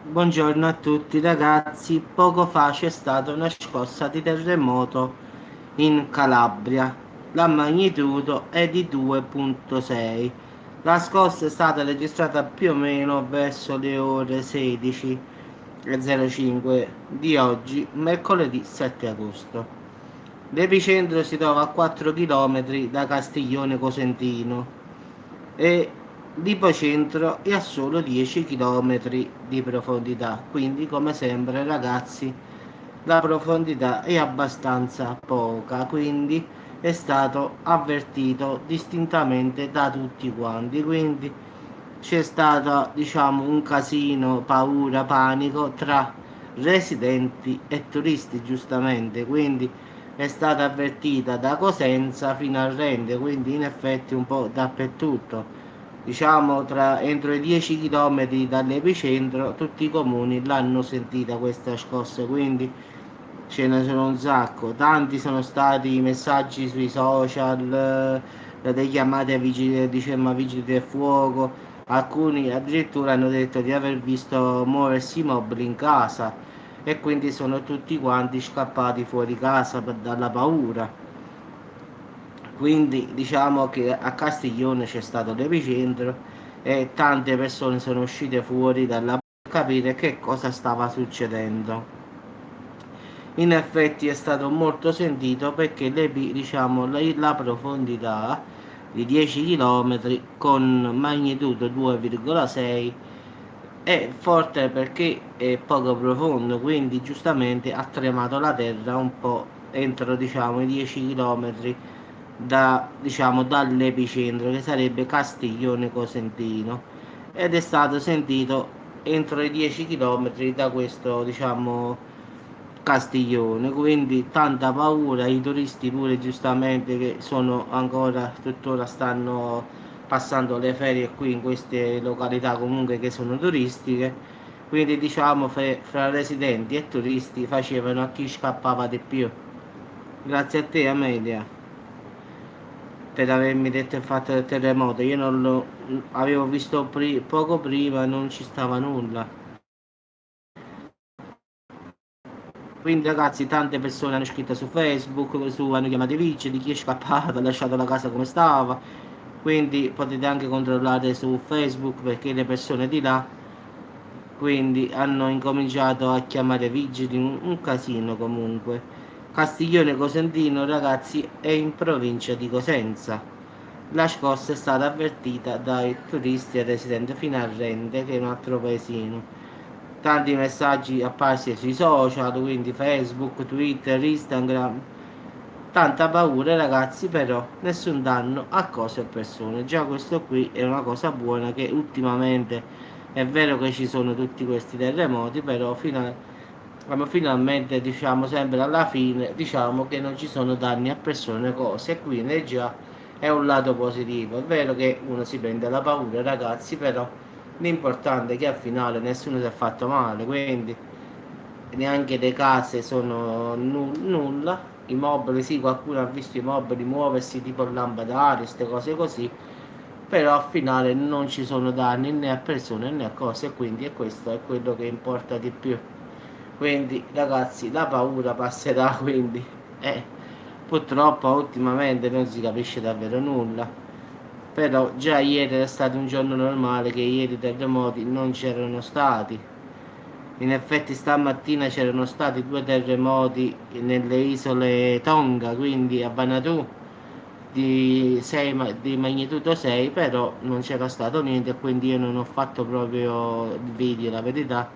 Buongiorno a tutti ragazzi, poco fa c'è stata una scossa di terremoto in Calabria, la magnitudo è di 2,6. La scossa è stata registrata più o meno verso le ore 16:05 di oggi, mercoledì 7 agosto. L'epicentro si trova a 4 km da Castiglione Cosentino e l'ipocentro è a solo 10 km di profondità, quindi come sempre ragazzi la profondità è abbastanza poca, quindi è stato avvertito distintamente da tutti quanti, quindi c'è stato diciamo un casino, paura, panico tra residenti e turisti giustamente, quindi è stata avvertita da Cosenza fino a Rende, quindi in effetti un po' dappertutto. Diciamo entro i 10 km dall'epicentro tutti i comuni l'hanno sentita questa scossa, quindi ce ne sono un sacco. Tanti sono stati i messaggi sui social, delle chiamate ai vigili, diciamo, ai vigili del fuoco. Alcuni addirittura hanno detto di aver visto muoversi mobili in casa e quindi sono tutti quanti scappati fuori casa dalla paura. Quindi diciamo che a Castiglione c'è stato l'epicentro e tante persone sono uscite fuori dalla per capire che cosa stava succedendo. In effetti è stato molto sentito perché diciamo, la profondità di 10 km con magnitudo 2,6 è forte perché è poco profondo, quindi giustamente ha tremato la terra un po' entro diciamo i 10 km diciamo, dall'epicentro che sarebbe Castiglione Cosentino ed è stato sentito entro i 10 km da questo diciamo Castiglione, quindi tanta paura, i turisti pure giustamente che sono ancora tuttora stanno passando le ferie qui in queste località comunque che sono turistiche, quindi diciamo fra residenti e turisti facevano a chi scappava di più. Grazie a te Amelia per avermi detto il fatto del terremoto, io non lo avevo visto poco prima e non ci stava nulla. Quindi ragazzi tante persone hanno scritto su Facebook, hanno chiamato i vigili, chi è scappato, ha lasciato la casa come stava, quindi potete anche controllare su Facebook perché le persone di là quindi hanno incominciato a chiamare vigili, un casino comunque. Castiglione Cosentino ragazzi è in provincia di Cosenza. La scossa è stata avvertita dai turisti e residenti fino a Rende che è un altro paesino. Tanti messaggi apparsi sui social, quindi Facebook, Twitter, Instagram. Tanta paura ragazzi, però nessun danno a cose o persone. Già questo qui è una cosa buona che ultimamente è vero che ci sono tutti questi terremoti, però finalmente diciamo sempre alla fine diciamo che non ci sono danni a persone e cose e quindi già è un lato positivo. È vero che uno si prende la paura ragazzi, però l'importante è che al finale nessuno si è fatto male, quindi neanche le case sono nulla, i mobili sì, qualcuno ha visto i mobili muoversi tipo lampadarie, queste cose così, però al finale non ci sono danni né a persone né a cose, e quindi è questo è quello che importa di più. Quindi ragazzi la paura passerà, quindi eh, purtroppo ultimamente non si capisce davvero nulla, però già ieri era stato un giorno normale, che ieri i terremoti non c'erano stati. In effetti stamattina c'erano stati due terremoti nelle isole Tonga, quindi a Vanuatu di magnitudo 6, però non c'era stato niente e quindi io non ho fatto proprio il video, la verità,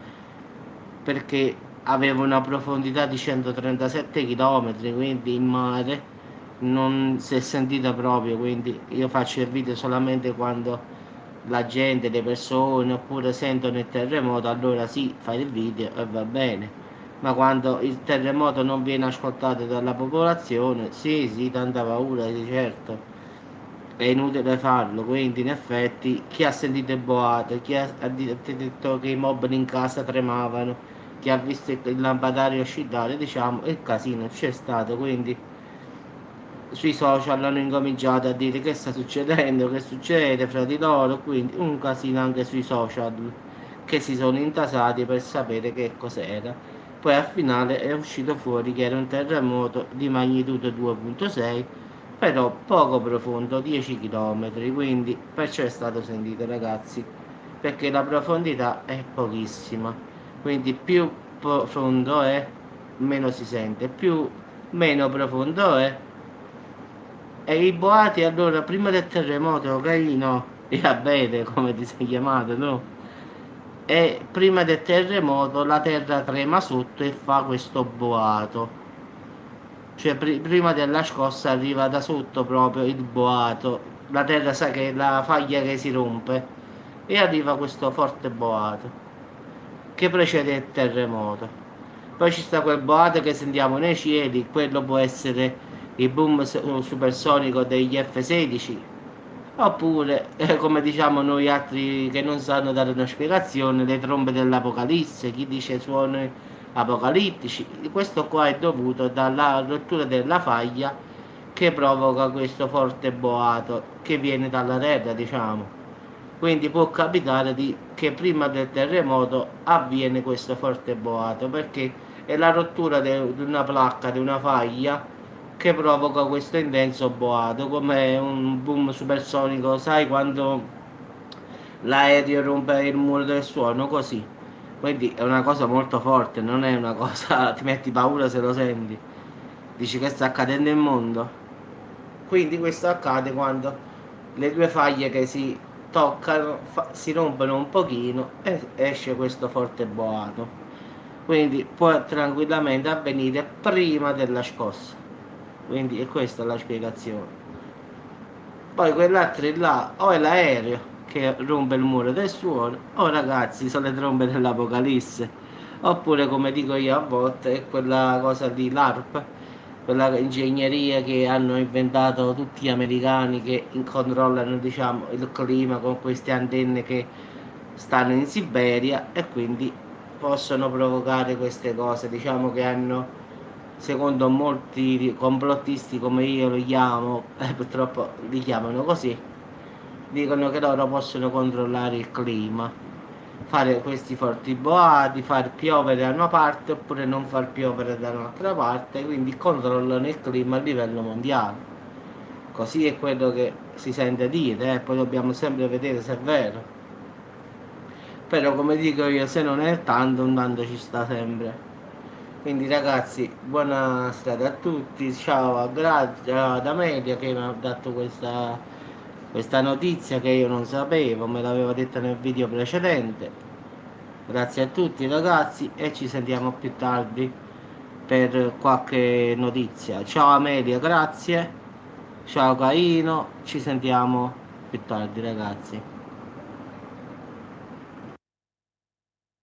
perché avevo una profondità di 137 km, quindi in mare non si è sentita proprio, quindi io faccio il video solamente quando la gente, le persone oppure sentono il terremoto, allora sì, fai il video e va bene. Ma quando il terremoto non viene ascoltato dalla popolazione, sì, sì, tanta paura, sì, certo, è inutile farlo. Quindi, in effetti, chi ha sentito il boato, ha detto che i mobili in casa tremavano, chi ha visto il lampadario oscillare, diciamo, il casino c'è stato. Quindi, sui social hanno incominciato a dire che sta succedendo, che succede fra di loro, quindi un casino anche sui social. che si sono intasati per sapere che cos'era. Poi al finale è uscito fuori che era un terremoto di magnitudo 2.6, però poco profondo, 10 km, quindi perciò è stato sentito, ragazzi, perché la profondità è pochissima, quindi più profondo è, meno si sente, più meno profondo è. E i boati allora prima del terremoto, Caino, era bene come ti sei chiamato, no? E prima del terremoto la terra trema sotto e fa questo boato. Cioè prima della scossa arriva da sotto proprio il boato. La terra sa che è la faglia che si rompe e arriva questo forte boato che precede il terremoto. Poi ci sta quel boato che sentiamo nei cieli, quello può essere il boom supersonico degli F-16, oppure, come diciamo noi altri che non sanno dare una spiegazione, le trombe dell'Apocalisse, chi dice suoni apocalittici. Questo qua è dovuto dalla rottura della faglia che provoca questo forte boato che viene dalla terra, diciamo. Quindi può capitare che prima del terremoto avviene questo forte boato perché è la rottura di una placca, di una faglia che provoca questo intenso boato, come un boom supersonico, sai quando l'aereo rompe il muro del suono, così. Quindi è una cosa molto forte, non è una cosa, ti metti paura se lo senti. Dici che sta accadendo nel mondo. Quindi questo accade quando le due faglie che si toccano si rompono un pochino e esce questo forte boato. Quindi può tranquillamente avvenire prima della scossa. Quindi è questa la spiegazione. Poi quell'altro là o è l'aereo che rompe il muro del suono o ragazzi sono le trombe dell'Apocalisse, oppure come dico io a volte è quella cosa di l'ARP, quella ingegneria che hanno inventato tutti gli americani che controllano, diciamo, il clima con queste antenne che stanno in Siberia e quindi possono provocare queste cose, diciamo che hanno, secondo molti complottisti come io li chiamo, purtroppo li chiamano così, dicono che loro possono controllare il clima, fare questi forti boati, far piovere da una parte oppure non far piovere da un'altra parte, quindi controllano il clima a livello mondiale. Così è quello che si sente dire, poi dobbiamo sempre vedere se è vero. Però come dico io, se non è tanto, un tanto ci sta sempre. Quindi ragazzi, buona strada a tutti, ciao, grazie ad Amelia che mi ha dato questa notizia che io non sapevo, me l'aveva detta nel video precedente. Grazie a tutti ragazzi e ci sentiamo più tardi per qualche notizia. Ciao Amelia, grazie. Ciao Caino, ci sentiamo più tardi ragazzi.